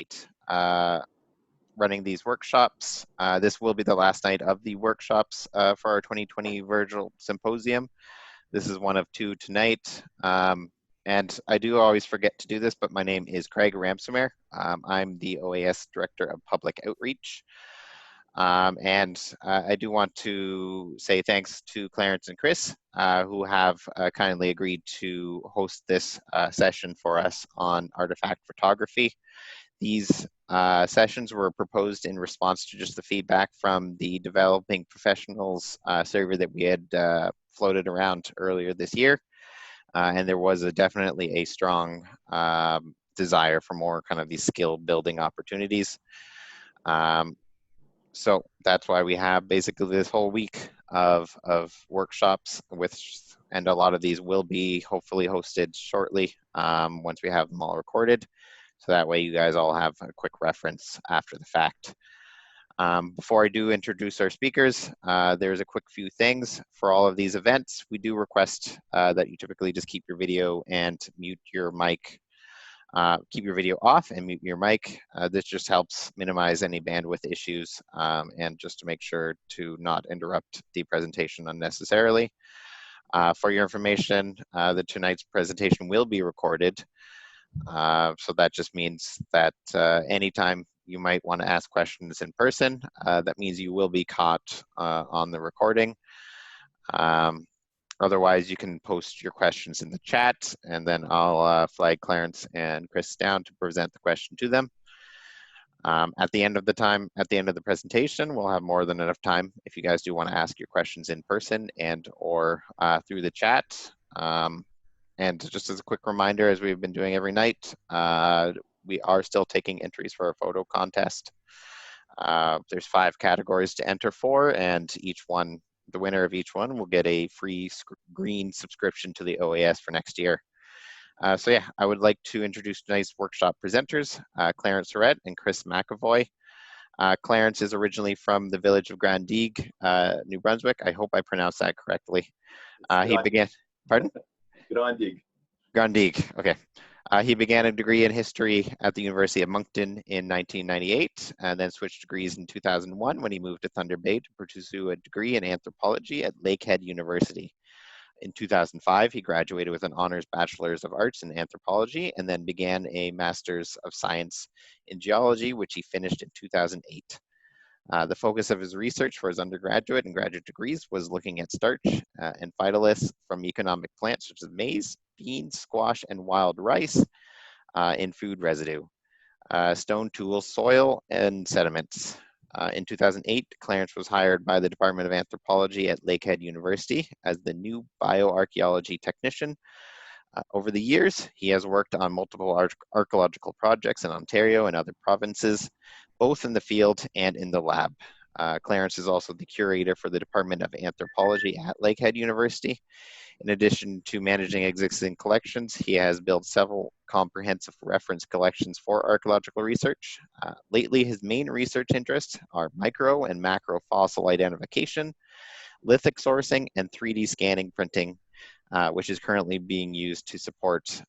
night running these workshops. This will be the last night of the workshops for our 2020 Virtual Symposium. This is one of 2 tonight. And I do always forget to do this, but my name is Craig Ramsomer. I'm the OAS Director of Public Outreach. I do want to say thanks to Clarence and Chris, who have kindly agreed to host this session for us on artifact photography. These sessions were proposed in response to just the feedback from the Developing Professionals survey that we had floated around earlier this year. And there was definitely a strong desire for more kind of these skill building opportunities. So that's why we have basically this whole week of workshops and a lot of these will be hopefully hosted shortly once we have them all recorded. So that way you guys all have a quick reference after the fact. Before I do introduce our speakers, there's a quick few things for all of these events. We do request that you typically just keep your video and mute your mic. Keep your video off and mute your mic. This just helps minimize any bandwidth issues and just to make sure to not interrupt the presentation unnecessarily. For your information, tonight's presentation will be recorded. So that just means that anytime you might want to ask questions in person, that means you will be caught on the recording. Otherwise, you can post your questions in the chat, and then I'll flag Clarence and Chris down to present the question to them. At the end of the presentation, we'll have more than enough time if you guys do want to ask your questions in person and or through the chat. And just as a quick reminder, as we've been doing every night, we are still taking entries for our photo contest. There's 5 categories to enter for, and the winner of each one will get a free green subscription to the OAS for next year. So yeah, I would like to introduce tonight's workshop presenters, Clarence Surette and Chris McEvoy. Clarence is originally from the village of Grand Digue, New Brunswick. I hope I pronounced that correctly. He began, pardon? Grand Digue. Grand Digue, okay. He began a degree in history at the University of Moncton in 1998 and then switched degrees in 2001 when he moved to Thunder Bay to pursue a degree in anthropology at Lakehead University. In 2005, he graduated with an honors bachelor's of arts in anthropology and then began a master's of science in geology, which he finished in 2008. The focus of his research for his undergraduate and graduate degrees was looking at starch and phytoliths from economic plants such as maize, beans, squash, and wild rice in food residue, stone tools, soil, and sediments. In 2008, Clarence was hired by the Department of Anthropology at Lakehead University as the new bioarchaeology technician. Over the years, he has worked on multiple archaeological projects in Ontario and other provinces, both in the field and in the lab. Clarence is also the curator for the Department of Anthropology at Lakehead University. In addition to managing existing collections, he has built several comprehensive reference collections for archaeological research. Lately, his main research interests are micro and macro fossil identification, lithic sourcing, and 3D scanning printing, which is currently being used to support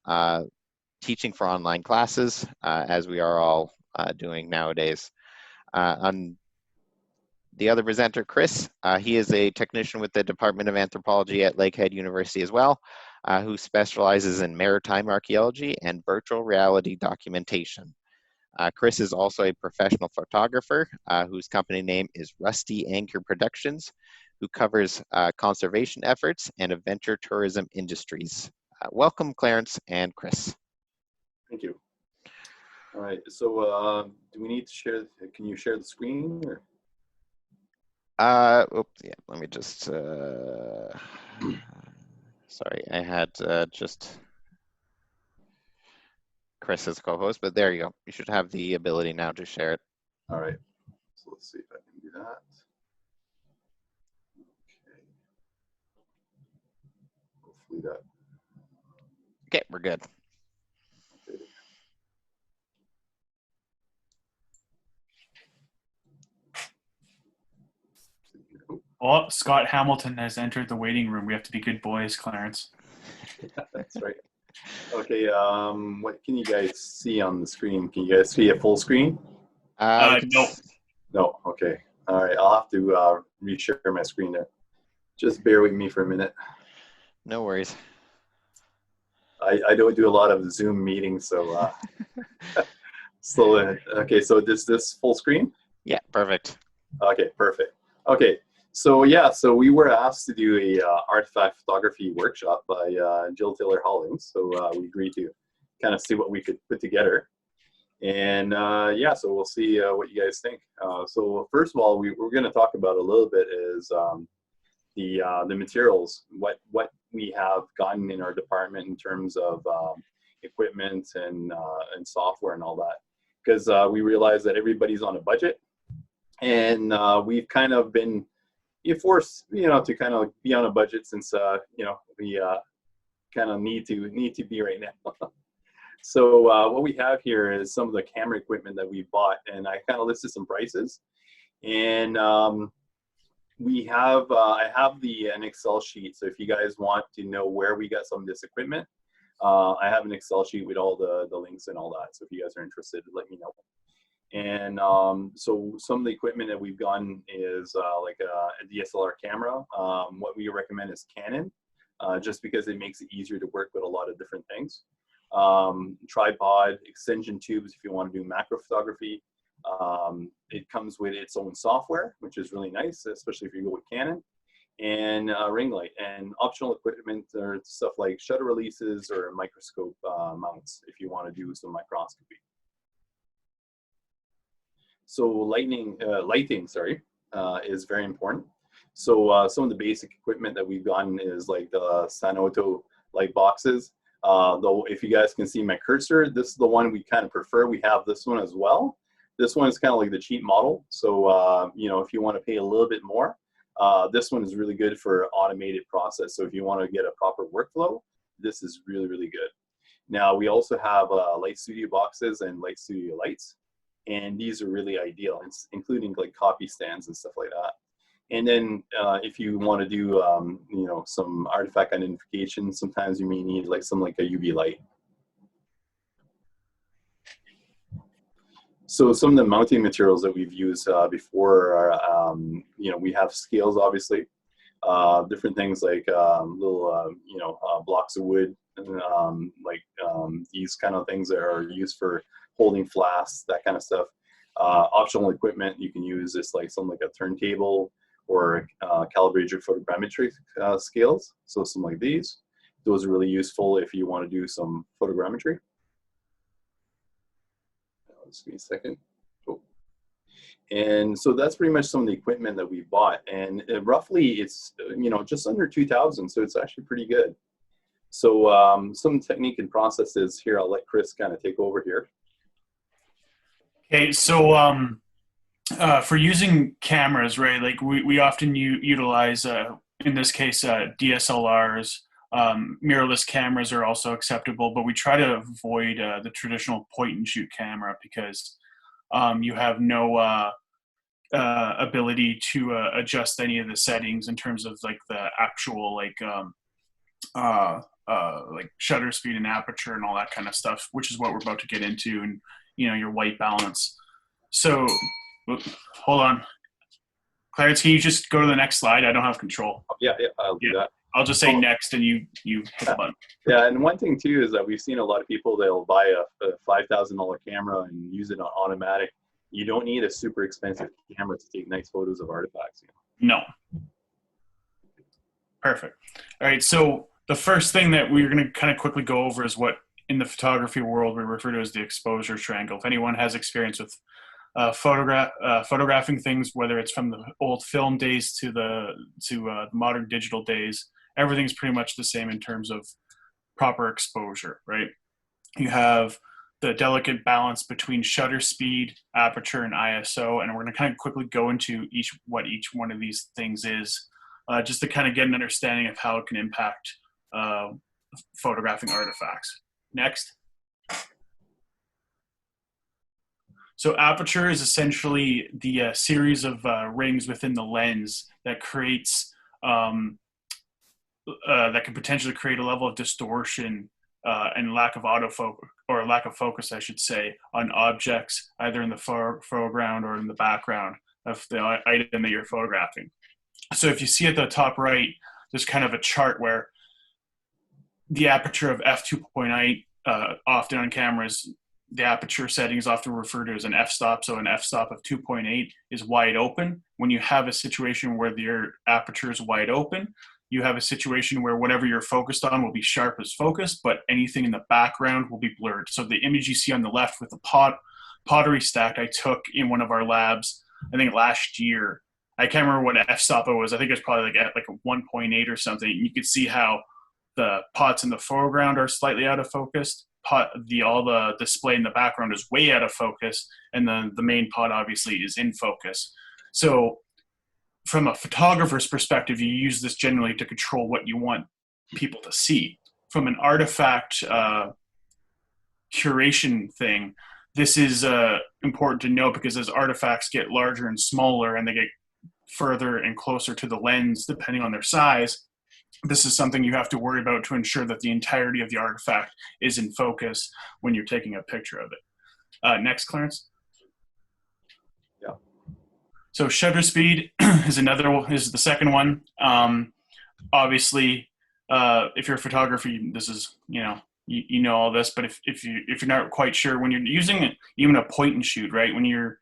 teaching for online classes, as we are all doing nowadays. On the other presenter, Chris, he is a technician with the Department of Anthropology at Lakehead University as well, who specializes in maritime archaeology and virtual reality documentation. Chris is also a professional photographer whose company name is Rusty Anchor Productions, who covers conservation efforts and adventure tourism industries. Welcome, Clarence and Chris. Thank you. All right, so do we need to share, can you share the screen? Or? Yeah, let me just, sorry, I had just Chris as co-host, but there you go. You should have the ability now to share it. All right, so let's see if I can do that. Okay. Hopefully that. Okay, we're good. Okay. Oh, Scott Hamilton has entered the waiting room. We have to be good boys, Clarence. That's right. Okay, what can you guys see on the screen? Can you guys see a full screen? We can No. No, okay. All right, I'll have to reshare my screen there. Just bear with me for a minute. No worries. I don't do a lot of Zoom meetings, so okay, so this full screen? Yeah, perfect. Okay, perfect. Okay, so yeah, so we were asked to do a artifact photography workshop by Jill Taylor Hollings. So we agreed to kind of see what we could put together. And yeah, so we'll see what you guys think. So first of all, we're going to talk about a little bit is the materials, what we have gotten in our department in terms of equipment and software and all that, because we realize that everybody's on a budget, and we've kind of been forced, to kind of be on a budget since we kind of need to be right now. So what we have here is some of the camera equipment that we bought, and I kind of listed some prices. And we have I have an Excel sheet. So if you guys want to know where we got some of this equipment, I have an Excel sheet with all the links and all that. So if you guys are interested, let me know. And so some of the equipment that we've gotten is like a DSLR camera. What we recommend is Canon, just because it makes it easier to work with a lot of different things. Tripod, extension tubes if you want to do macro photography. It comes with its own software, which is really nice, especially if you go with Canon, and ring light, and optional equipment or stuff like shutter releases or microscope mounts if you want to do some microscopy. So lighting, is very important. So some of the basic equipment that we've gotten is like the Sanoto light boxes. Though if you guys can see my cursor, this is the one we kind of prefer. We have this one as well. This one is kind of like the cheap model. So, if you want to pay a little bit more, this one is really good for automated process. So if you want to get a proper workflow, this is really, really good. Now, we also have Light Studio boxes and Light Studio lights. And these are really ideal, including like copy stands and stuff like that. And then if you want to do, some artifact identification, sometimes you may need like a UV light. So some of the mounting materials that we've used before are, we have scales, obviously, different things like little, blocks of wood, these kind of things that are used for holding flasks, that kind of stuff. Optional equipment you can use is like something like a turntable or calibrated photogrammetry scales. So some like these. Those are really useful if you want to do some photogrammetry. Just give me a second. Oh. And so that's pretty much some of the equipment that we bought. And roughly it's, just under 2,000. So it's actually pretty good. So some technique and processes here, I'll let Chris kind of take over here. Okay, so for using cameras, right, like we often utilize, in this case, DSLRs. Mirrorless cameras are also acceptable, but we try to avoid the traditional point and shoot camera because you have no ability to adjust any of the settings in terms of like the actual like shutter speed and aperture and all that kind of stuff, which is what we're about to get into, and your white balance. So hold on, Clarence, can you just go to the next slide? I don't have control. Yeah, I'll do that. I'll just say next, and you hit the button. Yeah, and one thing too is that we've seen a lot of people, they'll buy a $5,000 camera and use it on automatic. You don't need a super expensive camera to take nice photos of artifacts. No. Perfect. All right, so the first thing that we're going to kind of quickly go over is what in the photography world we refer to as the exposure triangle. If anyone has experience with photographing things, whether it's from the old film days to the modern digital days, everything's pretty much the same in terms of proper exposure, right? You have the delicate balance between shutter speed, aperture, and ISO, and we're going to kind of quickly go into what each one of these things is, just to kind of get an understanding of how it can impact photographing artifacts. Next. So aperture is essentially the series of rings within the lens that creates that can potentially create a level of distortion and lack of autofocus, or lack of focus, I should say, on objects either in the foreground or in the background of the item that you're photographing. So if you see at the top right, there's kind of a chart where the aperture of f2.8, often on cameras, the aperture setting is often referred to as an f-stop. So an f-stop of 2.8 is wide open. When you have a situation where your aperture is wide open, you have a situation where whatever you're focused on will be sharp as focus, but anything in the background will be blurred. So the image you see on the left with the pottery stack I took in one of our labs, I think last year, I can't remember what f-stop it was. I think it was probably like at like a 1.8 or something. You could see how the pots in the foreground are slightly out of focus. All the display in the background is way out of focus, and then the main pot obviously is in focus. So from a photographer's perspective, you use this generally to control what you want people to see. From an artifact curation thing, this is important to know, because as artifacts get larger and smaller and they get further and closer to the lens, depending on their size, this is something you have to worry about to ensure that the entirety of the artifact is in focus when you're taking a picture of it. Next, Clarence. Yeah. So shutter speed is the second one. Obviously, if you're a photographer, this is, you know all this, but if you're not quite sure, when you're using even a point and shoot, right? When you're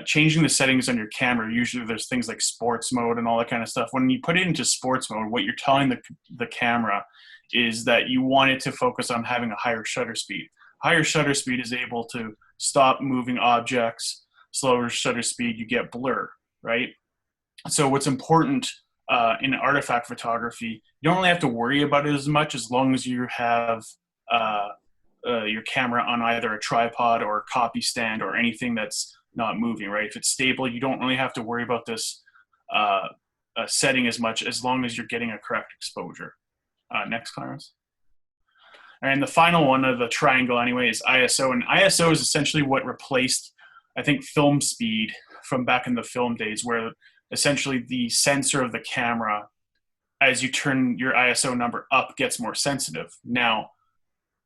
changing the settings on your camera, usually there's things like sports mode and all that kind of stuff. When you put it into sports mode, what you're telling the camera is that you want it to focus on having a higher shutter speed. Higher shutter speed is able to stop moving objects. Slower shutter speed, you get blur, right? So what's important in artifact photography, you don't really have to worry about it as much, as long as you have your camera on either a tripod or a copy stand or anything that's not moving, right? If it's stable, you don't really have to worry about this setting as much, as long as you're getting a correct exposure. Next, Clarence. And the final one of the triangle anyway is ISO. And ISO is essentially what replaced, I think, film speed from back in the film days, where essentially the sensor of the camera, as you turn your ISO number up, gets more sensitive. Now,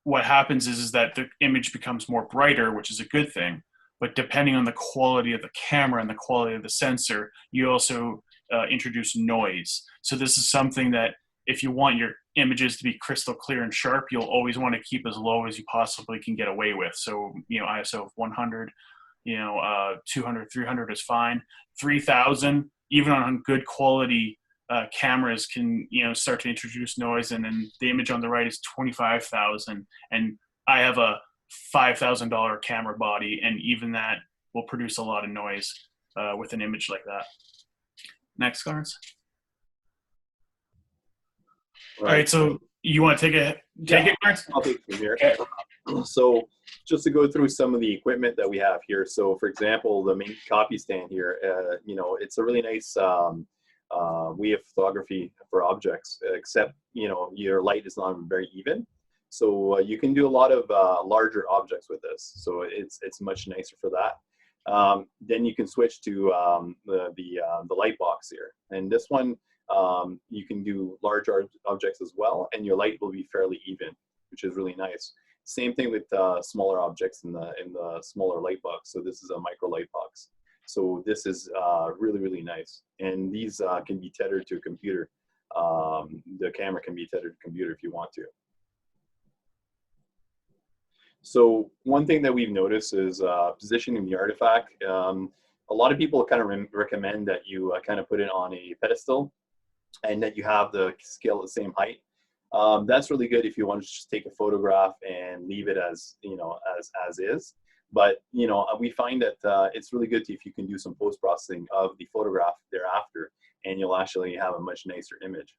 what happens is that the image becomes more brighter, which is a good thing. But depending on the quality of the camera and the quality of the sensor, you also introduce noise. So this is something that if you want your images to be crystal clear and sharp, you'll always want to keep as low as you possibly can get away with. So, ISO of 100, 200, 300 is fine. 3000, even on good quality cameras, can start to introduce noise. And then the image on the right is 25,000, and I have a $5,000 camera body, and even that will produce a lot of noise with an image like that. Next, Clarence. All right, so you want to take it, Clarence? I'll take it from here. Okay. So just to go through some of the equipment that we have here. So for example, the main copy stand here, it's a really nice way of photography for objects, except, your light is not very even. So you can do a lot of larger objects with this. So it's much nicer for that. Then you can switch to the light box here. And this one, you can do large objects as well, and your light will be fairly even, which is really nice. Same thing with smaller objects in the smaller light box. So this is a micro light box. So this is really, really nice. And these can be tethered to a computer. The camera can be tethered to a computer if you want to. So one thing that we've noticed is positioning the artifact. A lot of people kind of recommend that you kind of put it on a pedestal and that you have the scale at the same height. That's really good if you want to just take a photograph and leave it as, as is. But, we find that it's really good if you can do some post-processing of the photograph thereafter, and you'll actually have a much nicer image.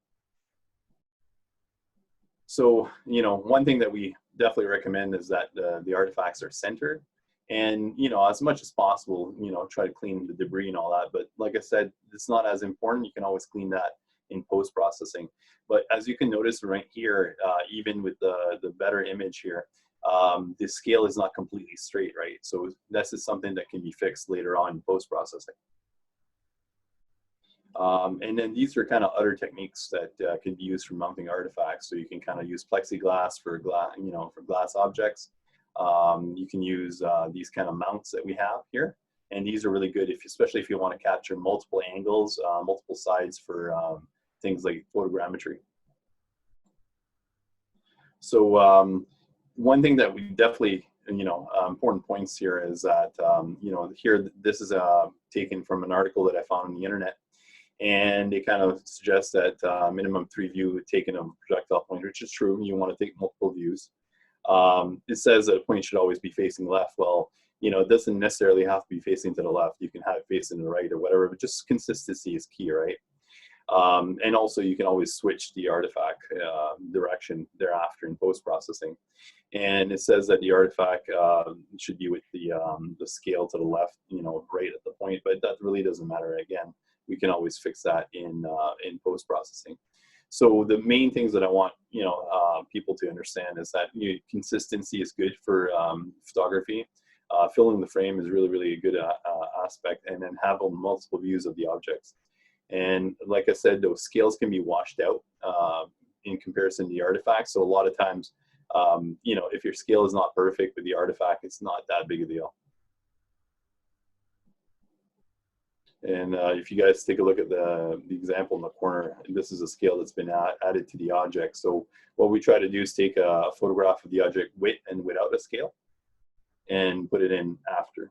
So, one thing that we definitely recommend is that the artifacts are centered, and, as much as possible, try to clean the debris and all that. But like I said, it's not as important. You can always clean that in post-processing. But as you can notice right here, even with the better image here, the scale is not completely straight, right? So this is something that can be fixed later on in post-processing. And then these are kind of other techniques that can be used for mounting artifacts. So you can kind of use plexiglass for glass objects. You can use these kind of mounts that we have here, and these are really good especially if you want to capture multiple angles, multiple sides for things like photogrammetry. So one thing that we definitely, important points here is that, here, this is taken from an article that I found on the internet. And it kind of suggests that minimum 3 view taken of projectile point, which is true. You want to take multiple views. It says that a point should always be facing left. Well, it doesn't necessarily have to be facing to the left. You can have it facing to the right or whatever, but just consistency is key, right? And also you can always switch the artifact direction thereafter in post-processing. And it says that the artifact should be with the scale to the left, right at the point, but that really doesn't matter. Again, we can always fix that in post-processing. So the main things that I want people to understand is that consistency is good for photography. Filling the frame is really, really a good aspect, and then have multiple views of the objects. And like I said, those scales can be washed out in comparison to the artifact. So a lot of times, if your scale is not perfect with the artifact, it's not that big a deal. And if you guys take a look at the example in the corner, this is a scale that's been added to the object. So what we try to do is take a photograph of the object with and without a scale and put it in after.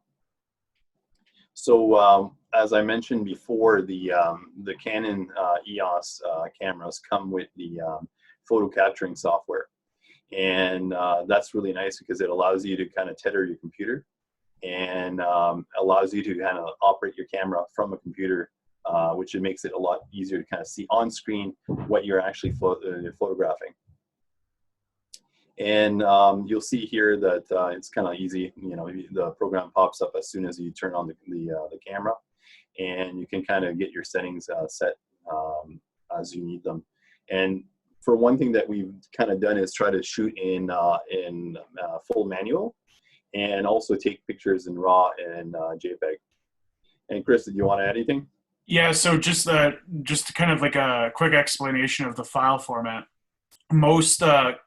So as I mentioned before, the Canon EOS cameras come with the photo capturing software. And that's really nice because it allows you to kind of tether your computer and allows you to kind of operate your camera from a computer, which makes it a lot easier to kind of see on screen what you're actually photographing. And you'll see here that it's kind of easy. The program pops up as soon as you turn on the camera, and you can kind of get your settings set as you need them. And for one thing that we've kind of done is try to shoot in full manual, and also take pictures in RAW and JPEG. And Chris, did you want to add anything? Yeah, so just kind of like a quick explanation of the file format. Most, all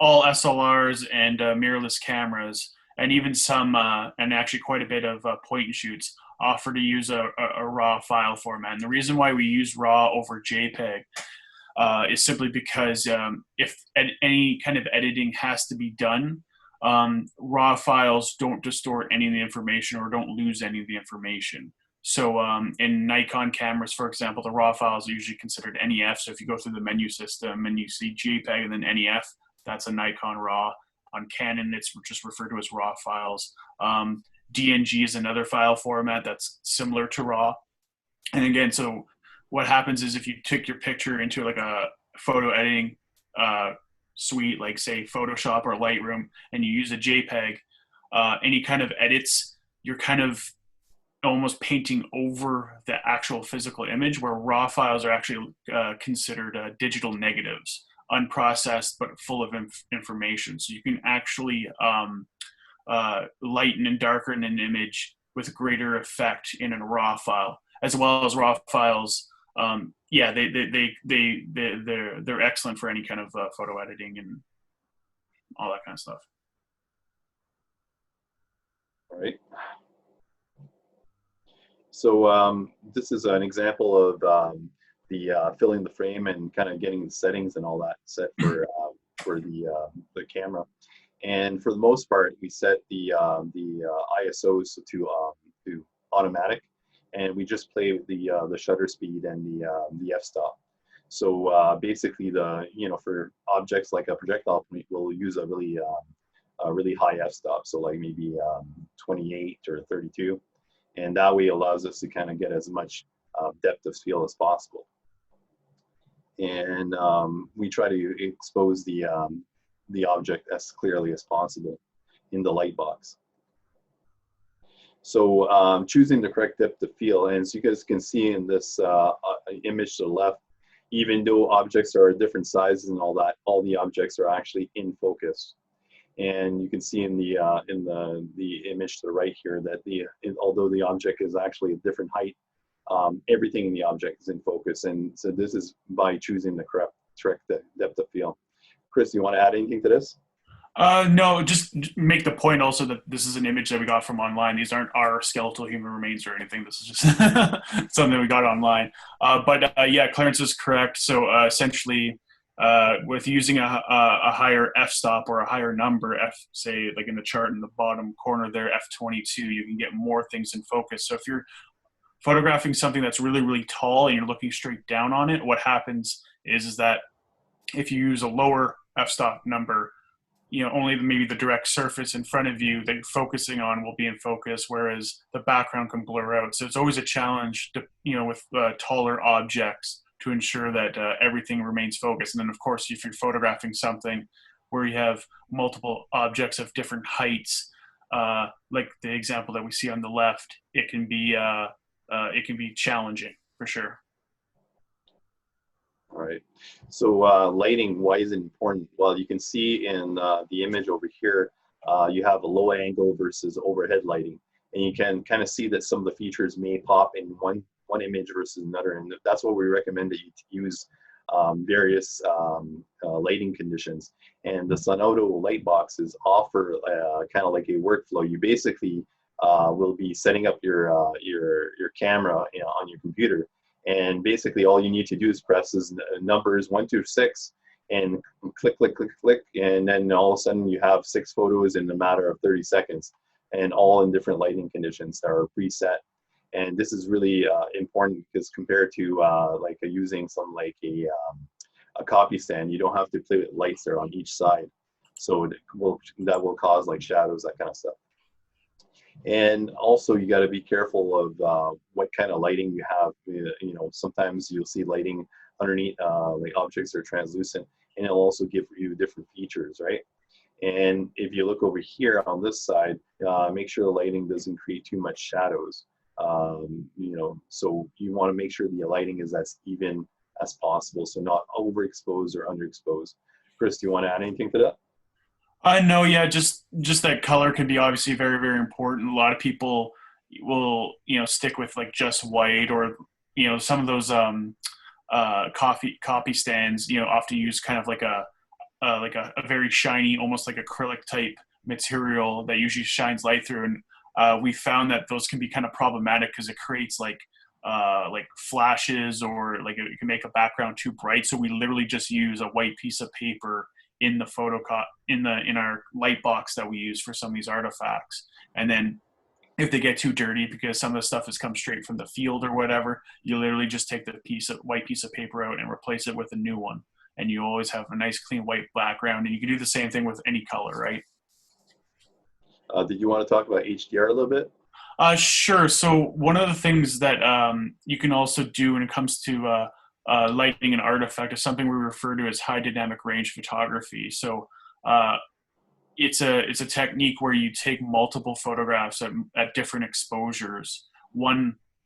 SLRs and mirrorless cameras, and even some, and actually quite a bit of point and shoots, offer to use a RAW file format. And the reason why we use RAW over JPEG is simply because if any kind of editing has to be done, RAW files don't distort any of the information or don't lose any of the information. So in Nikon cameras, for example, the RAW files are usually considered NEF. So if you go through the menu system and you see JPEG and then NEF, that's a Nikon RAW. On Canon, it's just referred to as RAW files. DNG is another file format that's similar to RAW. And again, so what happens is if you took your picture into like a photo editing suite, like say Photoshop or Lightroom, and you use a JPEG, any kind of edits, you're kind of almost painting over the actual physical image, where RAW files are actually considered digital negatives, unprocessed but full of information. So you can actually lighten and darken an image with greater effect in a RAW file, as well as RAW files. Yeah, they're excellent for any kind of photo editing and all that kind of stuff. All right. So this is an example of the filling the frame and kind of getting the settings and all that set for the camera. And for the most part, we set the ISOs to automatic, and we just play with the shutter speed and the f-stop. So basically, for objects like a projectile point, we'll use a really high f-stop, so like maybe 28 or 32, and that way allows us to kind of get as much depth of field as possible. And we try to expose the object as clearly as possible in the light box. So choosing the correct depth of field, and as you guys can see in this image to the left, even though objects are different sizes and all that, all the objects are actually in focus. And you can see in the image to the right here that although the object is actually a different height, everything in the object is in focus. And so this is by choosing the correct depth of field. Chris, do you want to add anything to this? No, just make the point also that this is an image that we got from online. These aren't our skeletal human remains or anything. This is just something we got online. But yeah, Clarence is correct. So essentially, with using a higher f-stop or a higher number, say like in the chart in the bottom corner there, f22, you can get more things in focus. So if you're photographing something that's really, really tall and you're looking straight down on it, what happens is that if you use a lower f-stop number, only maybe the direct surface in front of you that you're focusing on will be in focus, whereas the background can blur out. So it's always a challenge to, with taller objects to ensure that everything remains focused. And then of course, if you're photographing something where you have multiple objects of different heights, like the example that we see on the left, it can be challenging for sure. All right. So lighting, why is it important? Well, you can see in the image over here, you have a low angle versus overhead lighting. And you can kind of see that some of the features may pop in one image versus another. And that's what we recommend, that you use various lighting conditions. And the Sonauto light boxes offer kind of like a workflow. You basically will be setting up your camera on your computer. And basically all you need to do is press numbers 1 through 6 and click, click, click, click. And then all of a sudden you have 6 photos in a matter of 30 seconds and all in different lighting conditions that are preset. And this is really important because compared to like using some like a copy stand, you don't have to play with lights there on each side. So that will cause like shadows, that kind of stuff. And also you got to be careful of what kind of lighting you have. Sometimes you'll see lighting underneath like objects are translucent, and it'll also give you different features, right? And if you look over here on this side, make sure the lighting doesn't create too much shadows. So you want to make sure the lighting is as even as possible, so not overexposed or underexposed. Chris, do you want to add anything to that? No, yeah, just that color can be obviously very, very important. A lot of people will, stick with like just white, or, some of those copy stands, often use kind of like a very shiny, almost like acrylic type material that usually shines light through. And we found that those can be kind of problematic because it creates like flashes, or like it can make a background too bright. So we literally just use a white piece of paper in the in our light box that we use for some of these artifacts. And then if they get too dirty, because some of the stuff has come straight from the field or whatever, you literally just take the white piece of paper out and replace it with a new one. And you always have a nice clean white background. And you can do the same thing with any color, right? Did you want to talk about HDR a little bit? Sure. So one of the things that you can also do when it comes to lighting an artifact is something we refer to as high dynamic range photography. So it's a technique where you take multiple photographs at different exposures.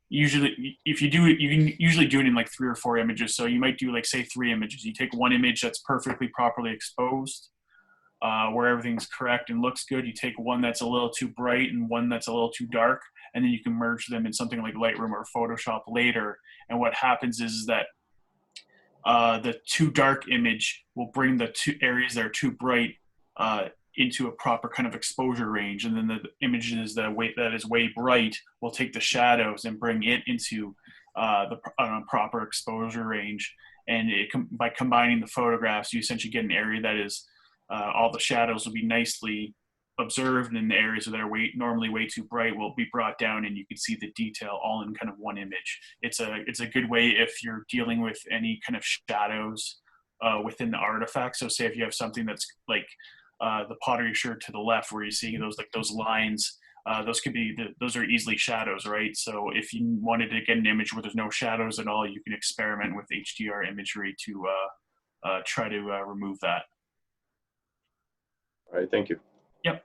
Usually, if you do it, you can usually do it in like 3 or 4 images. So you might do like, say, 3 images. You take one image that's perfectly properly exposed, where everything's correct and looks good. You take one that's a little too bright and one that's a little too dark, and then you can merge them in something like Lightroom or Photoshop later. And what happens is that the too dark image will bring the 2 areas that are too bright into a proper kind of exposure range, and then the images that is way bright will take the shadows and bring it into the proper exposure range. And by combining the photographs, you essentially get an area that is all the shadows will be nicely observed, and the areas that are normally way too bright will be brought down, and you can see the detail all in kind of one image. It's a good way if you're dealing with any kind of shadows within the artifact. So say if you have something that's like the pottery shirt to the left, where you see those lines, those are easily shadows, right? So if you wanted to get an image where there's no shadows at all, you can experiment with HDR imagery to try to remove that. All right, thank you. Yep.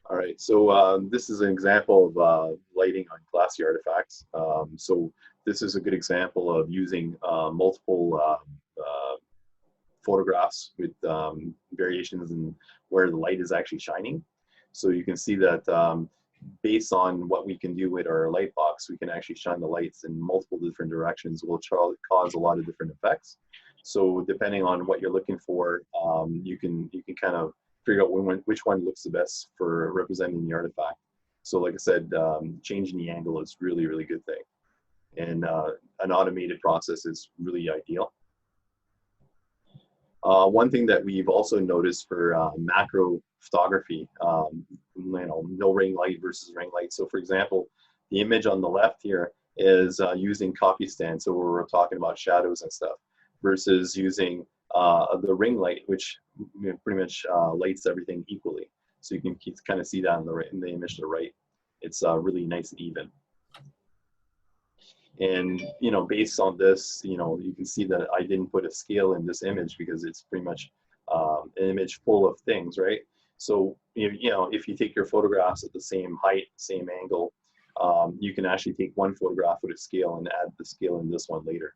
All right, so this is an example of lighting on glassy artifacts. So this is a good example of using multiple photographs with variations in where the light is actually shining. So you can see that based on what we can do with our light box, we can actually shine the lights in multiple different directions, which will cause a lot of different effects. So depending on what you're looking for, you can kind of figure out which one looks the best for representing the artifact. So like I said, changing the angle is really, really good thing. And an automated process is really ideal. One thing that we've also noticed for macro photography, no ring light versus ring light. So for example, the image on the left here is using copy stand. So we're talking about shadows and stuff, versus using the ring light, which pretty much lights everything equally. So you can kind of see that in the image to the right. It's really nice and even. And based on this, you can see that I didn't put a scale in this image because it's pretty much an image full of things, right? So if you take your photographs at the same height, same angle, you can actually take one photograph with a scale and add the scale in this one later.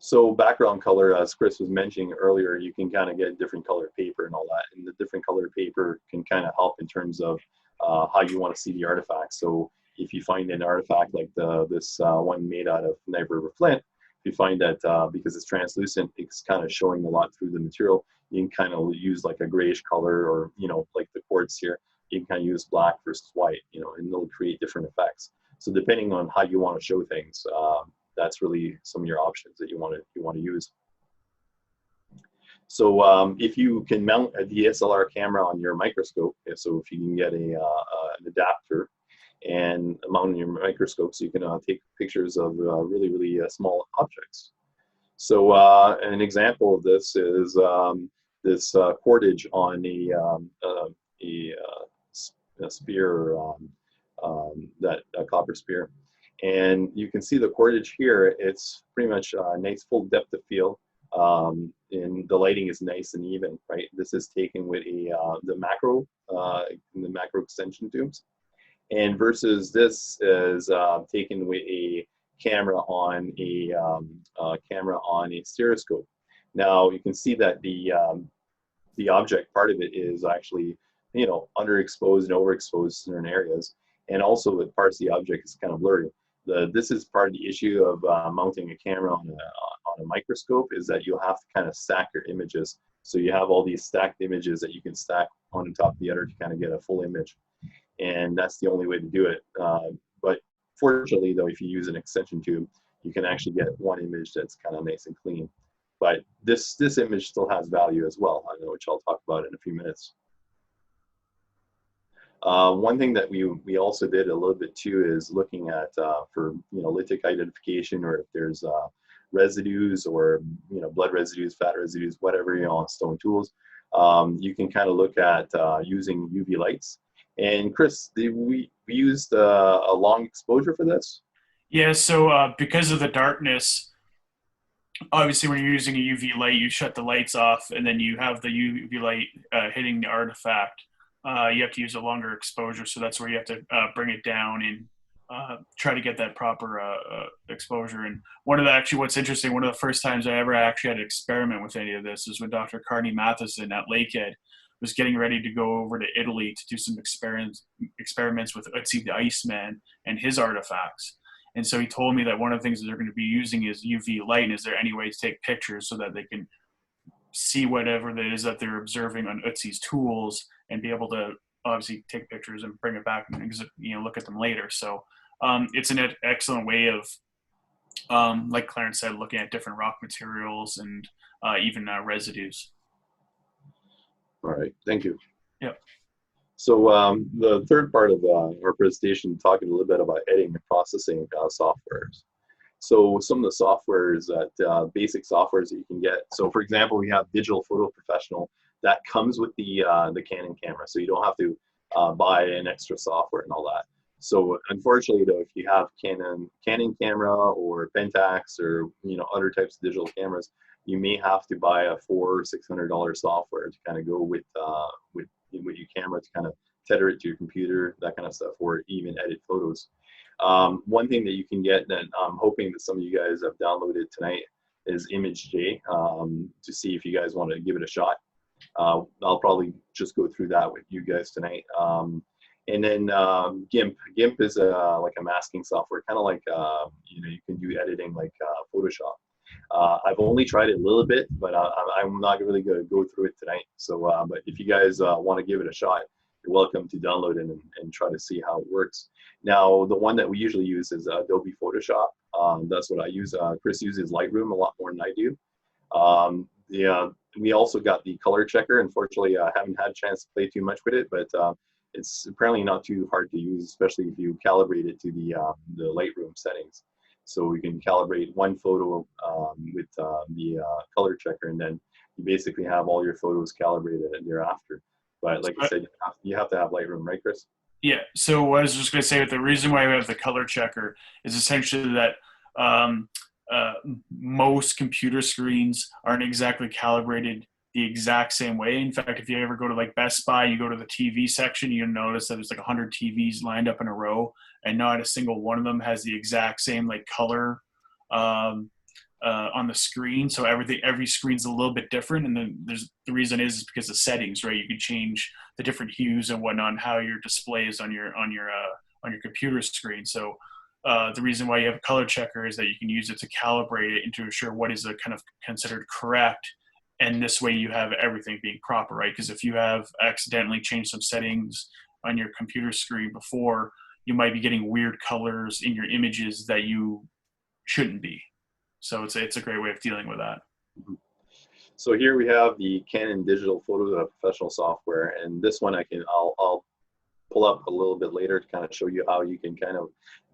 So background color, as Chris was mentioning earlier, you can kind of get different colored paper and all that, and the different colored paper can kind of help in terms of how you want to see the artifact. So if you find an artifact like this one made out of Knife River flint, if you find that because it's translucent, it's kind of showing a lot through the material, you can kind of use like a grayish color, or like the quartz here, you can kind of use black versus white, and it'll create different effects. So depending on how you want to show things, that's really some of your options that you want to use. So if you can mount a DSLR camera on your microscope, so if you can get an adapter and mount your microscope, so you can take pictures of really, really small objects. So an example of this is this cordage on a spear, a copper spear. And you can see the cordage here, it's pretty much a nice full depth of field. And the lighting is nice and even, right? This is taken with the macro extension tubes. And versus this is taken with a camera on a stereoscope. Now you can see that the object part of it is actually underexposed and overexposed in certain areas, and also the parts of the object is kind of blurry. This is part of the issue of mounting a camera on a microscope, is that you'll have to kind of stack your images. So you have all these stacked images that you can stack on the top of the other to kind of get a full image. And that's the only way to do it. But fortunately, though, if you use an extension tube, you can actually get one image that's kind of nice and clean. But this image still has value as well, which I'll talk about in a few minutes. One thing that we also did a little bit too is looking at for lithic identification, or if there's residues or blood residues, fat residues, whatever on stone tools. You can kind of look at using UV lights. And Chris, we used a long exposure for this? Yeah, so because of the darkness, obviously when you're using a UV light, you shut the lights off, and then you have the UV light hitting the artifact. You have to use a longer exposure, so that's where you have to bring it down and try to get that proper exposure. And what's interesting, one of the first times I ever actually had to experiment with any of this is when Dr. Carney Matheson at Lakehead was getting ready to go over to Italy to do some experiments with Ötzi the Iceman and his artifacts. And so he told me that one of the things that they're going to be using is UV light, and is there any way to take pictures so that they can see whatever it is that they're observing on Ötzi's tools and be able to obviously take pictures and bring it back and look at them later. So it's an excellent way of, like Clarence said, looking at different rock materials and even residues. All right, thank you. Yep. So the third part of our presentation, talking a little bit about editing and processing softwares. So some of the softwares that basic softwares that you can get. So for example, we have Digital Photo Professional that comes with the Canon camera, so you don't have to buy an extra software and all that. So unfortunately, though, if you have Canon camera or Pentax or other types of digital cameras, you may have to buy a $400 or $600 software to kind of go with your camera, to kind of tether it to your computer, that kind of stuff, or even edit photos. One thing that you can get that I'm hoping that some of you guys have downloaded tonight is ImageJ, to see if you guys want to give it a shot. I'll probably just go through that with you guys tonight. And then GIMP. GIMP is like a masking software, kind of like you can do editing like Photoshop. I've only tried it a little bit, but I'm not really going to go through it tonight. So, but if you guys want to give it a shot, you're welcome to download it and try to see how it works. Now, the one that we usually use is Adobe Photoshop. That's what I use. Chris uses Lightroom a lot more than I do. We also got the color checker. Unfortunately, I haven't had a chance to play too much with it, but it's apparently not too hard to use, especially if you calibrate it to the Lightroom settings. So we can calibrate one photo with the color checker, and then you basically have all your photos calibrated thereafter. But like I said, you have to have Lightroom, right, Chris? Yeah. So what I was just going to say, the reason why we have the color checker is essentially that most computer screens aren't exactly calibrated the exact same way. In fact, if you ever go to like Best Buy, you go to the TV section, you notice that there's like 100 TVs lined up in a row, and not a single one of them has the exact same like color on the screen. So every screen's a little bit different, and then the reason is because of settings, right? You can change the different hues and whatnot, and how your display is on your computer screen. So the reason why you have a color checker is that you can use it to calibrate it and to ensure what is kind of considered correct. And this way you have everything being proper, right? Because if you have accidentally changed some settings on your computer screen before, you might be getting weird colors in your images that you shouldn't be. So it's a great way of dealing with that. So here we have the Canon digital photo professional software, and this one I'll pull up a little bit later to kind of show you how you can kind of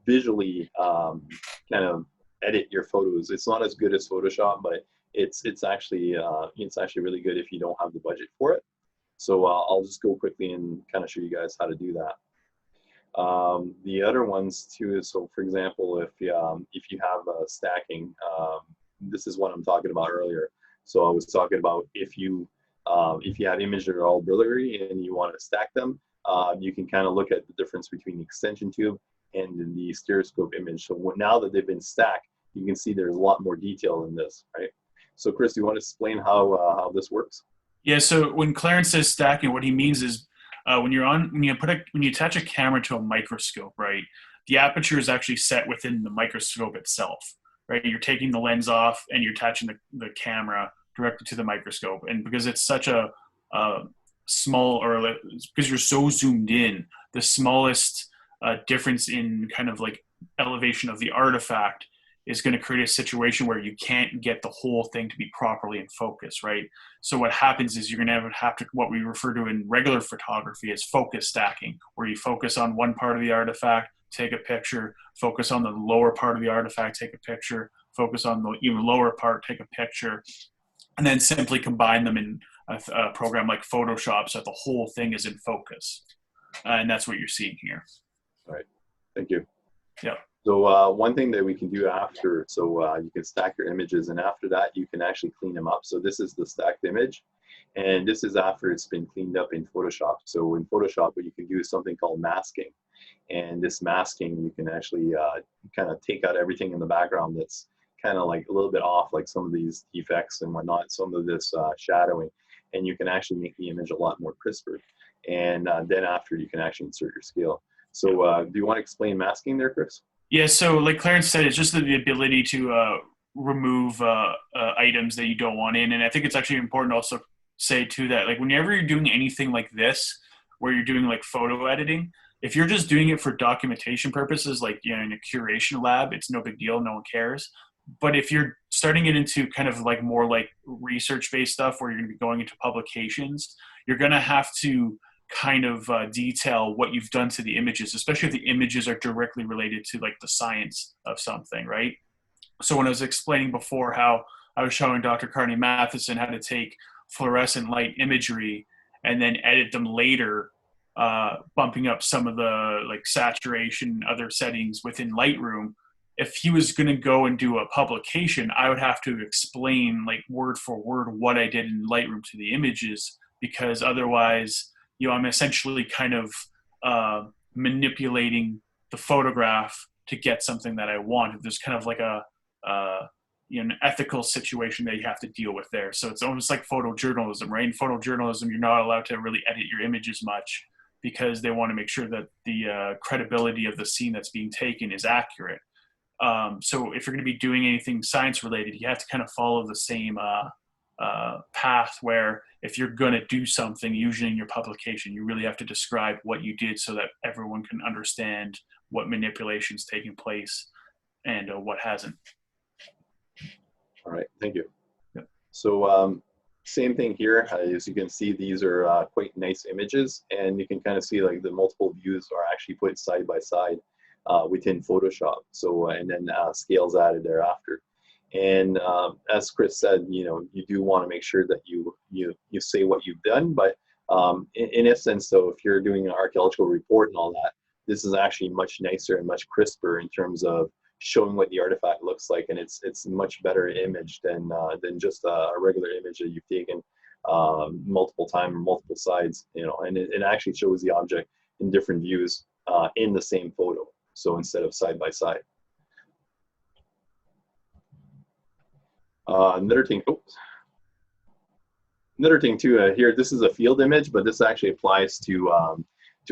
visually kind of edit your photos. It's not as good as Photoshop, but it's actually really good if you don't have the budget for it. So I'll just go quickly and kind of show you guys how to do that. The other ones too is, so for example, if you have stacking, this is what I'm talking about earlier. So I was talking about if you have images that are all blurry and you want to stack them, you can kind of look at the difference between the extension tube and the stereoscope image. So now that they've been stacked, you can see there's a lot more detail in this, right? So Chris, do you want to explain how this works? Yeah. So when Clarence says stacking, what he means is when you attach a camera to a microscope, right? The aperture is actually set within the microscope itself, right? You're taking the lens off and you're attaching the camera directly to the microscope. And because it's such a small, or because you're so zoomed in, the smallest difference in kind of like elevation of the artifact is going to create a situation where you can't get the whole thing to be properly in focus, right? So what happens is you're going to have to what we refer to in regular photography as focus stacking, where you focus on one part of the artifact, take a picture, focus on the lower part of the artifact, take a picture, focus on the even lower part, take a picture, and then simply combine them in a program like Photoshop so that the whole thing is in focus. And that's what you're seeing here. All right, thank you. Yeah. So one thing that we can do after, so you can stack your images, and after that you can actually clean them up. So this is the stacked image, and this is after it's been cleaned up in Photoshop. So in Photoshop, what you can do is something called masking. And this masking, you can actually kind of take out everything in the background that's kind of like a little bit off, like some of these defects and whatnot, some of this shadowing, and you can actually make the image a lot more crisper. And then after, you can actually insert your scale. So do you want to explain masking there, Chris? Yeah, so like Clarence said, it's just the ability to remove items that you don't want in. And I think it's actually important to also say too that like whenever you're doing anything like this, where you're doing like photo editing, if you're just doing it for documentation purposes, like in a curation lab, it's no big deal, no one cares. But if you're starting it into kind of like more like research-based stuff where you're going to be going into publications, you're going to have to kind of detail what you've done to the images, especially if the images are directly related to like the science of something, right? So when I was explaining before how I was showing Dr. Carney Matheson how to take fluorescent light imagery and then edit them later, bumping up some of the like saturation, other settings within Lightroom, if he was going to go and do a publication, I would have to explain like word for word what I did in Lightroom to the images, because otherwise, I'm essentially kind of manipulating the photograph to get something that I want. There's kind of like an ethical situation that you have to deal with there. So it's almost like photojournalism, right? In photojournalism, you're not allowed to really edit your images much because they want to make sure that the credibility of the scene that's being taken is accurate. So if you're going to be doing anything science related, you have to kind of follow the same path, where if you're going to do something, usually in your publication, you really have to describe what you did so that everyone can understand what manipulation's taking place and what hasn't. All right, thank you. Yep. So same thing here. As you can see, these are quite nice images, and you can kind of see like the multiple views are actually put side by side within Photoshop. So and then scales added thereafter. And as Chris said, you do want to make sure that you say what you've done. But in essence, though, if you're doing an archaeological report and all that, this is actually much nicer and much crisper in terms of showing what the artifact looks like, and it's a much better image than just a regular image that you've taken multiple times or multiple sides, and it actually shows the object in different views in the same photo. So instead of side by side. Another thing too, here, this is a field image, but this actually applies to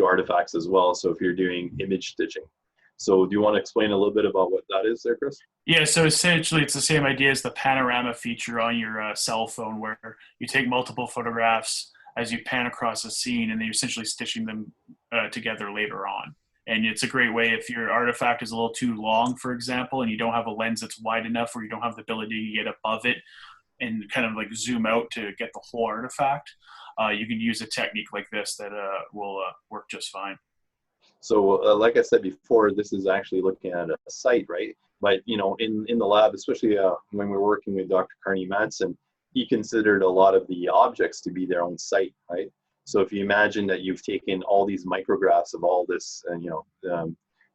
artifacts as well. So if you're doing image stitching. So do you want to explain a little bit about what that is there, Chris? Yeah, so essentially it's the same idea as the panorama feature on your cell phone, where you take multiple photographs as you pan across a scene, and then you're essentially stitching them together later on. And it's a great way if your artifact is a little too long, for example, and you don't have a lens that's wide enough, or you don't have the ability to get above it and kind of like zoom out to get the whole artifact. You can use a technique like this that will work just fine. So like I said before, this is actually looking at a site, right? But in the lab, especially when we're working with Dr. Carney Madsen, he considered a lot of the objects to be their own site, right? So if you imagine that you've taken all these micrographs of all this, and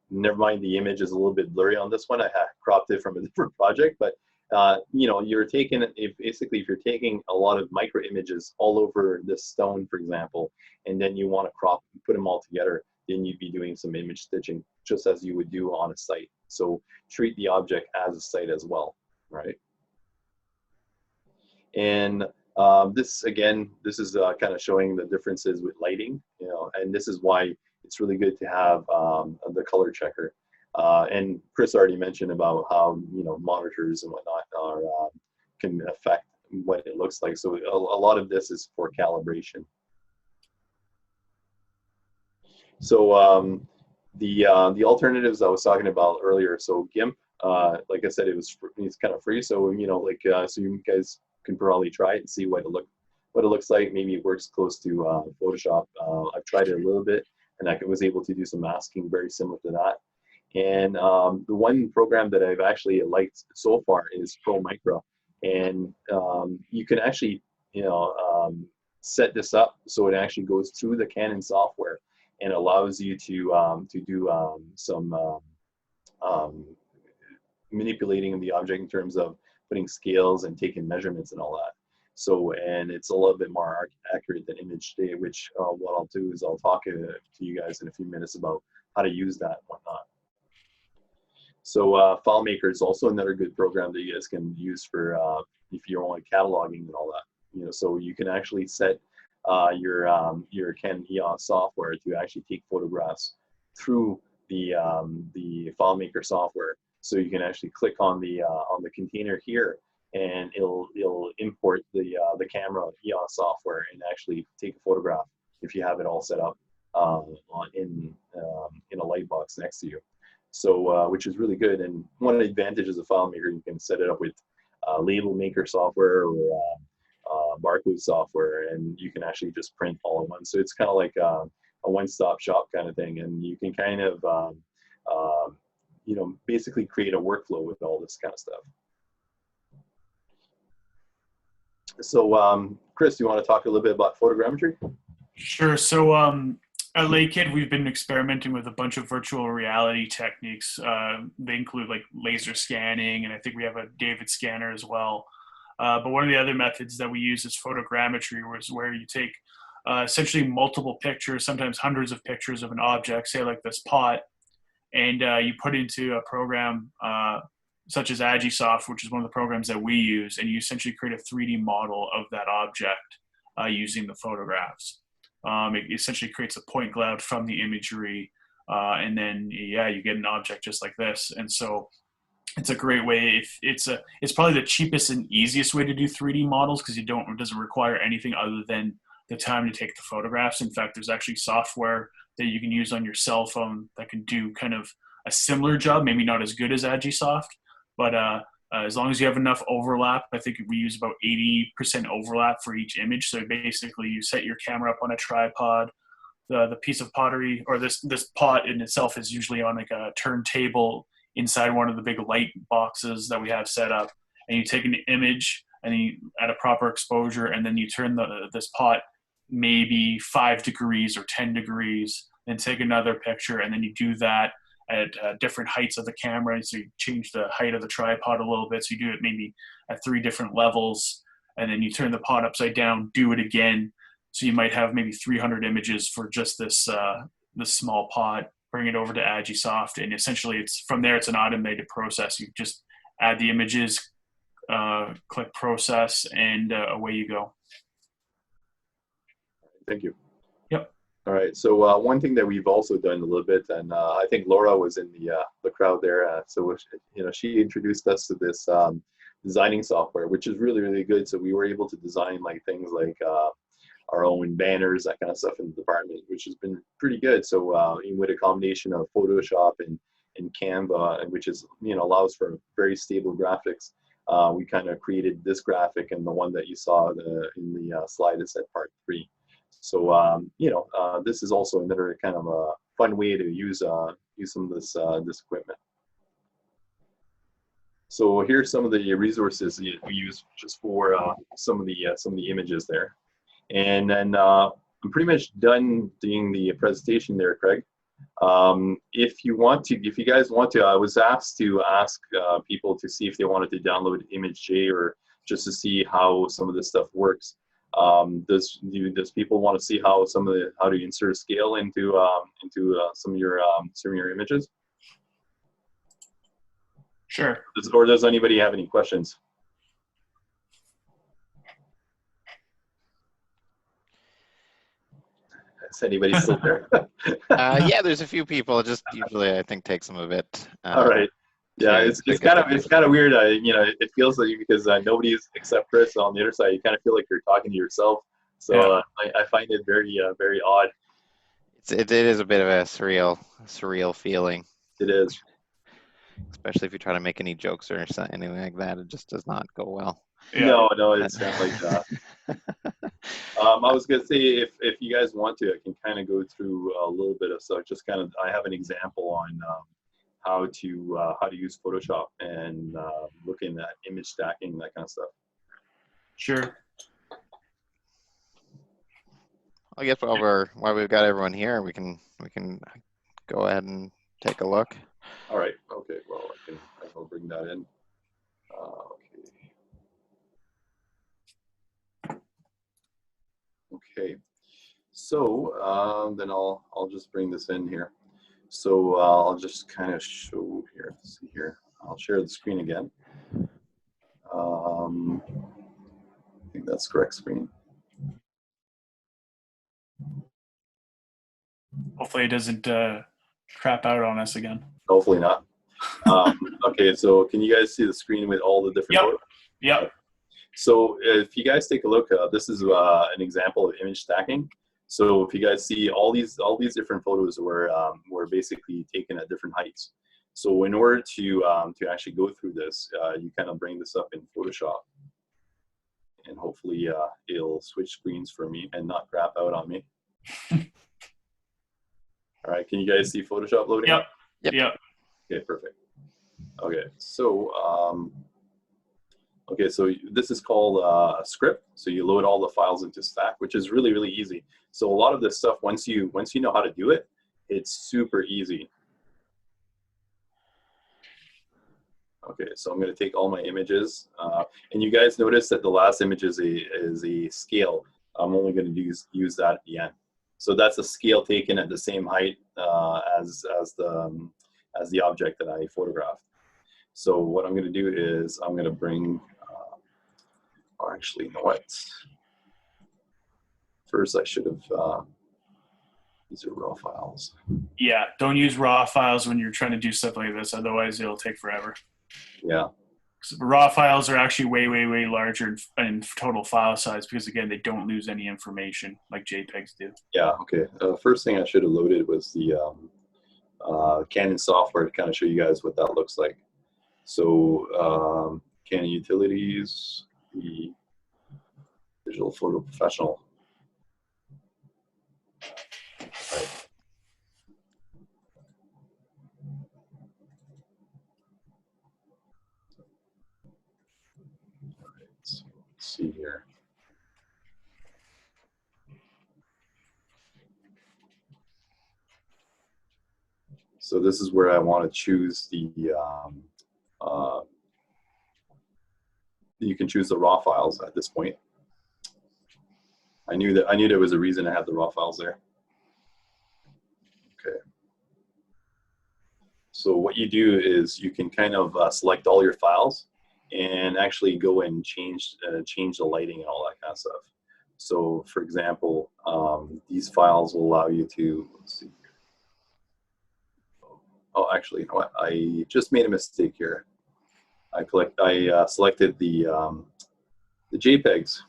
never mind the image is a little bit blurry on this one. I cropped it from a different project, but you're taking, if you're taking a lot of micro images all over this stone, for example, and then you want to crop and put them all together, then you'd be doing some image stitching just as you would do on a site. So treat the object as a site as well, right? And this is kind of showing the differences with lighting, and this is why it's really good to have the color checker. And Chris already mentioned about how monitors and whatnot can affect what it looks like. So a lot of this is for calibration. So the alternatives I was talking about earlier. So GIMP, like I said, it's kind of free. So so you guys can probably try it and see what it looks like. Maybe it works close to Photoshop. I've tried it a little bit, and I was able to do some masking very similar to that. And the one program that I've actually liked so far is Pro Micro, and you can actually set this up so it actually goes through the Canon software and allows you to do some manipulating of the object in terms of putting scales and taking measurements and all that. So, and it's a little bit more accurate than image today, which what I'll do is I'll talk to you guys in a few minutes about how to use that and whatnot. So FileMaker is also another good program that you guys can use for if you're only cataloging and all that. So you can actually set your Canon EOS software to actually take photographs through the FileMaker software. So you can actually click on the container here, and it'll import the camera EOS software and actually take a photograph if you have it all set up in a light box next to you. So which is really good. And one of the advantages of FileMaker, you can set it up with label maker software or barcode software, and you can actually just print all at once. So it's kind of like a one-stop shop kind of thing, and you can kind of basically create a workflow with all this kind of stuff. So Chris, do you want to talk a little bit about photogrammetry? Sure. So at Lakehead, we've been experimenting with a bunch of virtual reality techniques. They include like laser scanning, and I think we have a David scanner as well. But one of the other methods that we use is photogrammetry, where you take essentially multiple pictures, sometimes hundreds of pictures of an object, say like this pot, and you put into a program such as Agisoft, which is one of the programs that we use, and you essentially create a 3D model of that object using the photographs. It essentially creates a point cloud from the imagery, and then you get an object just like this. And so it's a great way. It's probably the cheapest and easiest way to do 3D models because it doesn't require anything other than the time to take the photographs. In fact, there's actually software that you can use on your cell phone that can do kind of a similar job, maybe not as good as Agisoft, but as long as you have enough overlap. I think we use about 80% overlap for each image. So basically you set your camera up on a tripod. The piece of pottery, or this pot in itself, is usually on like a turntable inside one of the big light boxes that we have set up. And you take an image and you at a proper exposure, and then you turn this pot maybe 5 degrees or 10 degrees, then take another picture, and then you do that at different heights of the camera. So you change the height of the tripod a little bit. So you do it maybe at 3 different levels, and then you turn the pot upside down, do it again. So you might have maybe 300 images for just this small pot. Bring it over to Agisoft, and essentially it's from there. It's an automated process. You just add the images, click process, and away you go. Thank you. Yep. All right. So one thing that we've also done a little bit, and I think Laura was in the crowd there. So she introduced us to this designing software, which is really, really good. So we were able to design like things like our own banners, that kind of stuff in the department, which has been pretty good. So with a combination of Photoshop and Canva, which is allows for very stable graphics, we kind of created this graphic, and the one that you saw in the slide is at part 3. So this is also another kind of a fun way to use some of this equipment. So here's some of the resources we use just for some of the images there. And then I'm pretty much done doing the presentation there, Craig. If you guys want to, I was asked to ask people to see if they wanted to download ImageJ, or just to see how some of this stuff works. Does people want to see how to insert scale into some of your images? Sure. Or does anybody have any questions? Is anybody still there? Yeah, there's a few people. It just usually I think takes them a bit. All right. Yeah, it's kind of weird. It feels like, because nobody's except Chris on the other side. You kind of feel like you're talking to yourself. So I find it very very odd. It is a bit of a surreal feeling. It is. Especially if you try to make any jokes or anything like that, it just does not go well. Yeah. No, it's not like that. I was gonna say, if you guys want to, I can kind of go through a little bit of stuff. Just kind of, I have an example on how to use Photoshop and looking at image stacking, that kind of stuff. Sure. I guess while we've got everyone here, we can go ahead and take a look. All right. Okay. Well, I'll bring that in. Okay. So then I'll just bring this in here. So I'll just kind of show here. Let's see here. I'll share the screen again. I think that's correct screen. Hopefully it doesn't crap out on us again. Hopefully not. Okay, so can you guys see the screen with all the different photos? Yep. So if you guys take a look, this is an example of image stacking. So if you guys see, all these different photos were basically taken at different heights. So in order to actually go through this, you kind of bring this up in Photoshop, and hopefully it'll switch screens for me and not crap out on me. All right, can you guys see Photoshop loading? Yep. Okay, perfect. Okay, so so this is called a script. So you load all the files into Stack, which is really, really easy. So a lot of this stuff, once you know how to do it, it's super easy. Okay, so I'm going to take all my images, and you guys notice that the last image is a scale. I'm only going to use that at the end. So that's a scale taken at the same height as the object that I photographed. So what I'm going to do is I'm going to bring, or actually, you know what? First, I should have, these are raw files. Yeah, don't use raw files when you're trying to do stuff like this. Otherwise, it'll take forever. Yeah. So raw files are actually way, way, way larger in total file size because, again, they don't lose any information like JPEGs do. Yeah, okay. First thing I should have loaded was the Canon software to kind of show you guys what that looks like. So Canon Utilities, the Digital Photo Professional. Right. So let's see here. So this is where I want to choose the, you can choose the raw files at this point. I knew there was a reason to have the raw files there. Okay. So what you do is you can kind of select all your files and actually go and change the lighting and all that kind of stuff. So for example, these files will allow you to, let's see. Oh, actually, you know what? I just made a mistake here. I selected the JPEGs.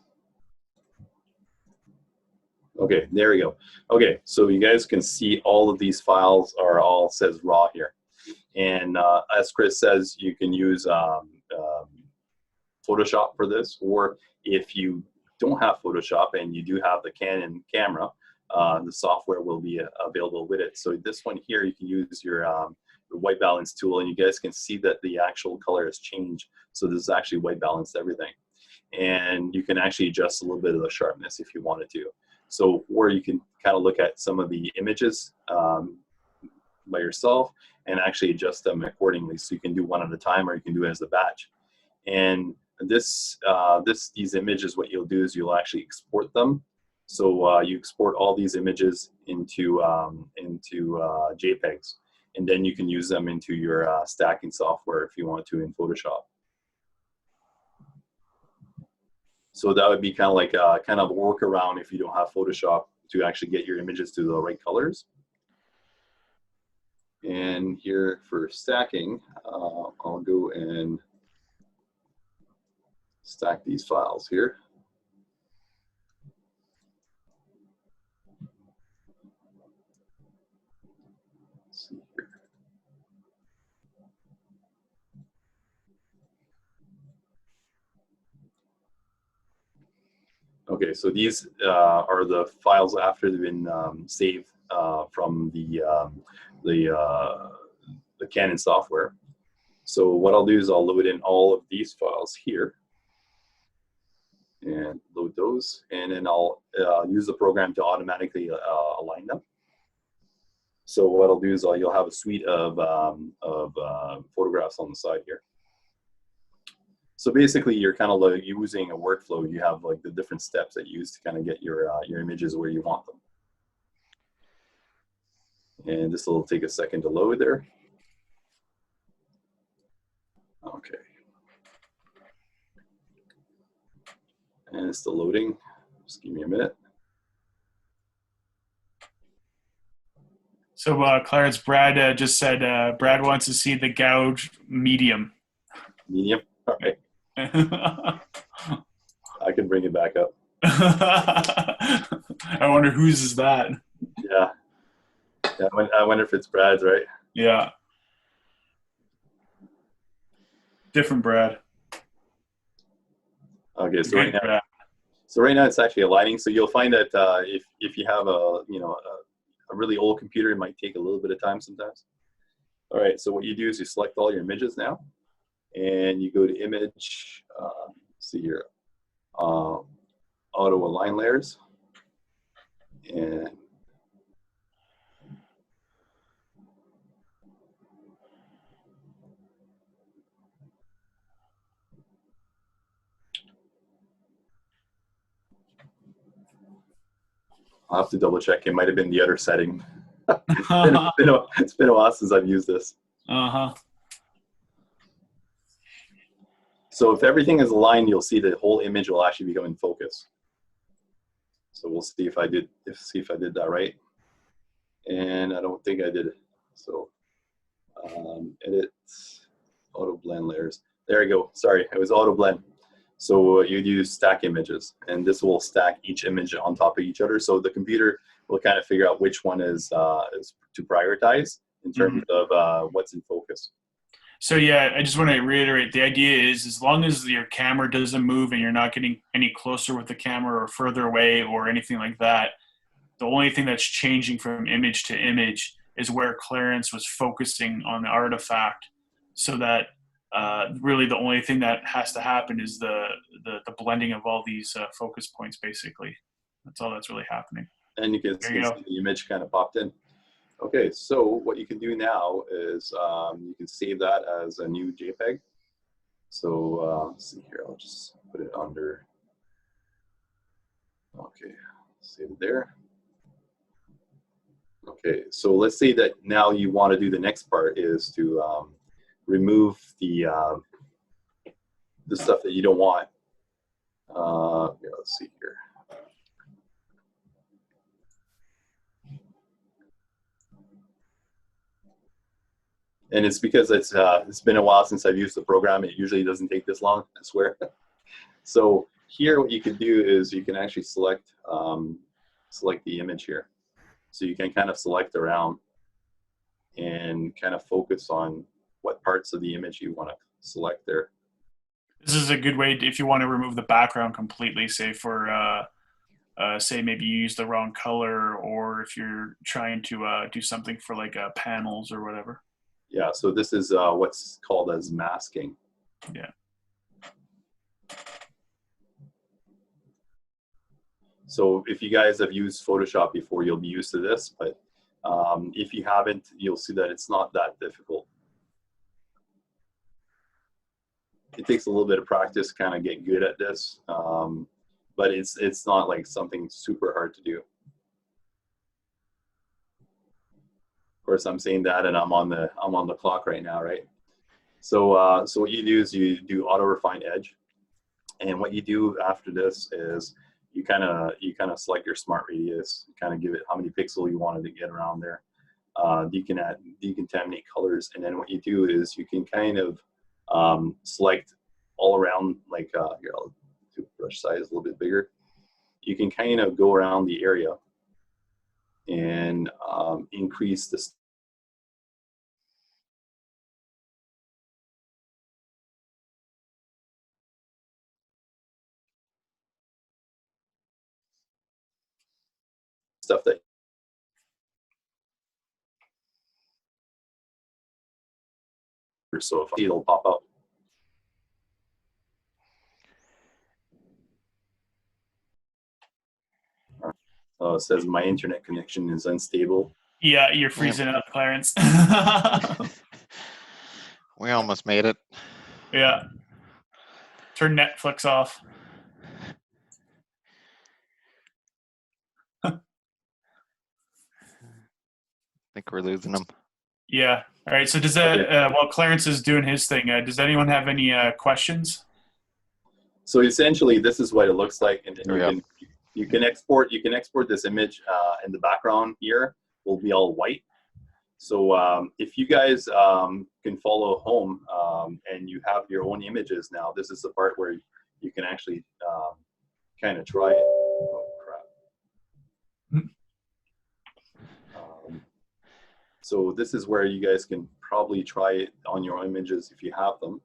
Okay, there we go. Okay, so you guys can see all of these files are all says raw here. And as Chris says, you can use Photoshop for this, or if you don't have Photoshop and you do have the Canon camera, the software will be available with it. So this one here, you can use your white balance tool, and you guys can see that the actual color has changed. So this is actually white balanced everything. And you can actually adjust a little bit of the sharpness if you wanted to. So, or you can kind of look at some of the images by yourself and actually adjust them accordingly. So you can do one at a time, or you can do it as a batch. And these images, what you'll do is you'll actually export them. So you export all these images into JPEGs, and then you can use them into your stacking software if you want to in Photoshop. So that would be kind of like a workaround if you don't have Photoshop to actually get your images to the right colors. And here for stacking, I'll go and stack these files here. Let's see here. Okay, so these are the files after they've been saved from the Canon software. So what I'll do is I'll load in all of these files here and load those, and then I'll use the program to automatically align them. So what I'll do is you'll have a suite of photographs on the side here. So basically, you're kind of like using a workflow. You have like the different steps that you use to kind of get your images where you want them. And this will take a second to load there. Okay. And it's still loading. Just give me a minute. So Clarence, Brad just said Brad wants to see the gouge medium. Medium? All right. I can bring it back up. I wonder whose is that. Yeah. I wonder if it's Brad's, right? Yeah. Different Brad. Okay, so right now it's actually aligning. So you'll find that if you have a really old computer, it might take a little bit of time sometimes. All right, so what you do is you select all your images now, and you go to Image. See here, Auto Align Layers, and I'll have to double check. It might have been the other setting. It's been a while since I've used this. Uh-huh. So if everything is aligned, you'll see the whole image will actually become in focus. So we'll see if I did that right. And I don't think I did it. So edit, auto blend layers. There we go. Sorry, it was auto blend. So you'd use stack images, and this will stack each image on top of each other. So the computer will kind of figure out which one is to prioritize in terms of what's in focus. So yeah, I just want to reiterate, the idea is as long as your camera doesn't move and you're not getting any closer with the camera or further away or anything like that, the only thing that's changing from image to image is where Clarence was focusing on the artifact, so that really the only thing that has to happen is the blending of all these focus points, basically. That's all that's really happening. And you can see the image kind of popped in. Okay, so what you can do now is you can save that as a new JPEG. So let's see here, I'll just put it under. Okay, save it there. Okay, so let's say that now you want to do the next part is to remove the stuff that you don't want. Yeah, let's see here. And it's because it's been a while since I've used the program. It usually doesn't take this long, I swear. So here, what you can do is you can actually select the image here. So you can kind of select around and kind of focus on what parts of the image you want to select there. This is a good way if you want to remove the background completely, say for say maybe you use the wrong color, or if you're trying to do something for like panels or whatever. Yeah, so this is what's called as masking. Yeah. So if you guys have used Photoshop before, you'll be used to this, but if you haven't, you'll see that it's not that difficult. It takes a little bit of practice to kind of get good at this, but it's not like something super hard to do. Of course, I'm saying that, and I'm on the clock right now, right? So so what you do is you do auto refine edge, and what you do after this is you kind of select your smart radius, kind of give it how many pixels you wanted to get around there. You can add decontaminate colors, and then what you do is you can kind of select all around, like here, I'll do brush size a little bit bigger. You can kind of go around the area and increase the stuff that so if it'll pop up. It says my internet connection is unstable. Yeah, you're freezing up, Clarence. We almost made it. Yeah. Turn Netflix off. I think we're losing them. Yeah. All right. So does that, while Clarence is doing his thing, does anyone have any questions? So essentially, this is what it looks like, and then you can export this image, and the background here will be all white. So if you guys can follow home and you have your own images now, this is the part where you can actually kind of try it. Oh crap. So this is where you guys can probably try it on your images if you have them.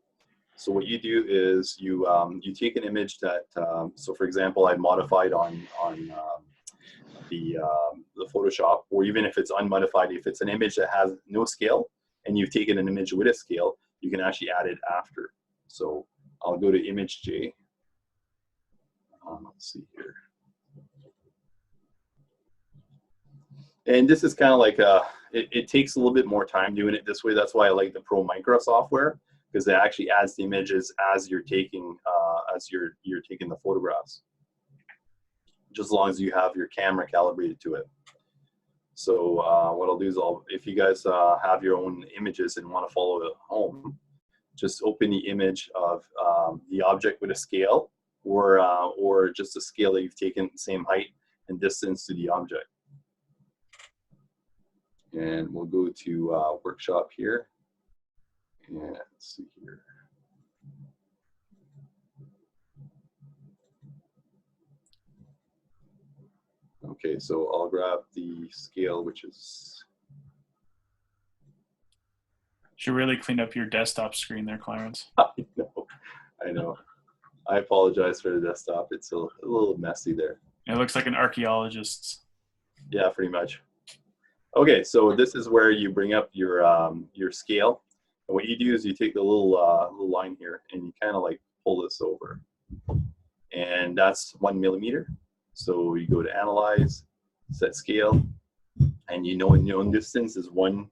So what you do is you take an image that, so for example, I modified on the Photoshop, or even if it's unmodified, if it's an image that has no scale and you've taken an image with a scale, you can actually add it after. So I'll go to image J. Let's see here. And this is kind of like it takes a little bit more time doing it this way. That's why I like the Pro Micro software, because it actually adds the images as you're taking you're taking the photographs, just as long as you have your camera calibrated to it. So what I'll do is if you guys have your own images and want to follow it home, just open the image of the object with a scale, or just a scale that you've taken the same height and distance to the object. And we'll go to workshop here. And let's see here. Okay, so I'll grab the scale, which is... Should really clean up your desktop screen there, Clarence. I know. I apologize for the desktop. It's a little messy there. It looks like an archaeologist's. Yeah, pretty much. Okay, so this is where you bring up your scale. And what you do is you take the little line here and you kind of like pull this over. And that's 1 millimeter. So you go to analyze, set scale, and you know known distance is 1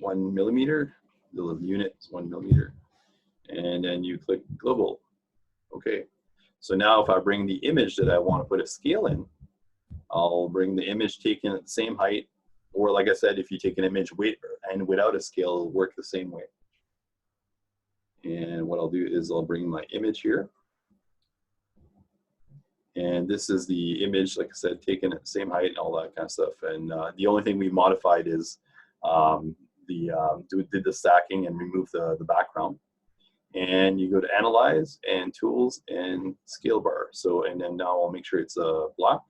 millimeter. The unit is 1 millimeter. And then you click global. Okay. So now if I bring the image that I want to put a scale in, I'll bring the image taken at the same height, or like I said, if you take an image with and without a scale, it'll work the same way. And what I'll do is I'll bring my image here. And this is the image, like I said, taken at the same height and all that kind of stuff. And the only thing we modified is did the stacking and remove the background. And you go to analyze and tools and scale bar. So, and then now I'll make sure it's a block.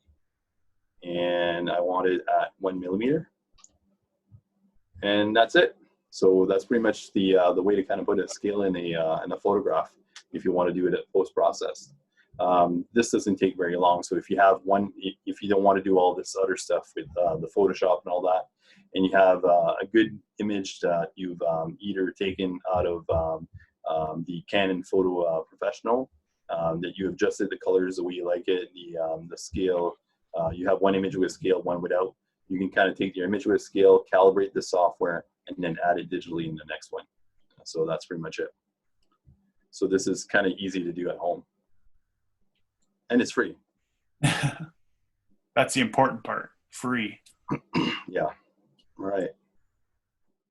And I want it at 1 millimeter. And that's it. So that's pretty much the way to kind of put a scale in a photograph if you want to do it at post-process. This doesn't take very long. So if you have if you don't want to do all this other stuff with the Photoshop and all that, and you have a good image that you've either taken out of the Canon Photo Professional, that you adjusted the colors the way you like it, the scale, you have one image with a scale, one without. You can kind of take your image with a scale, calibrate the software, and then add it digitally in the next one. So that's pretty much it. So this is kind of easy to do at home. And it's free. That's the important part, free. Yeah, all right.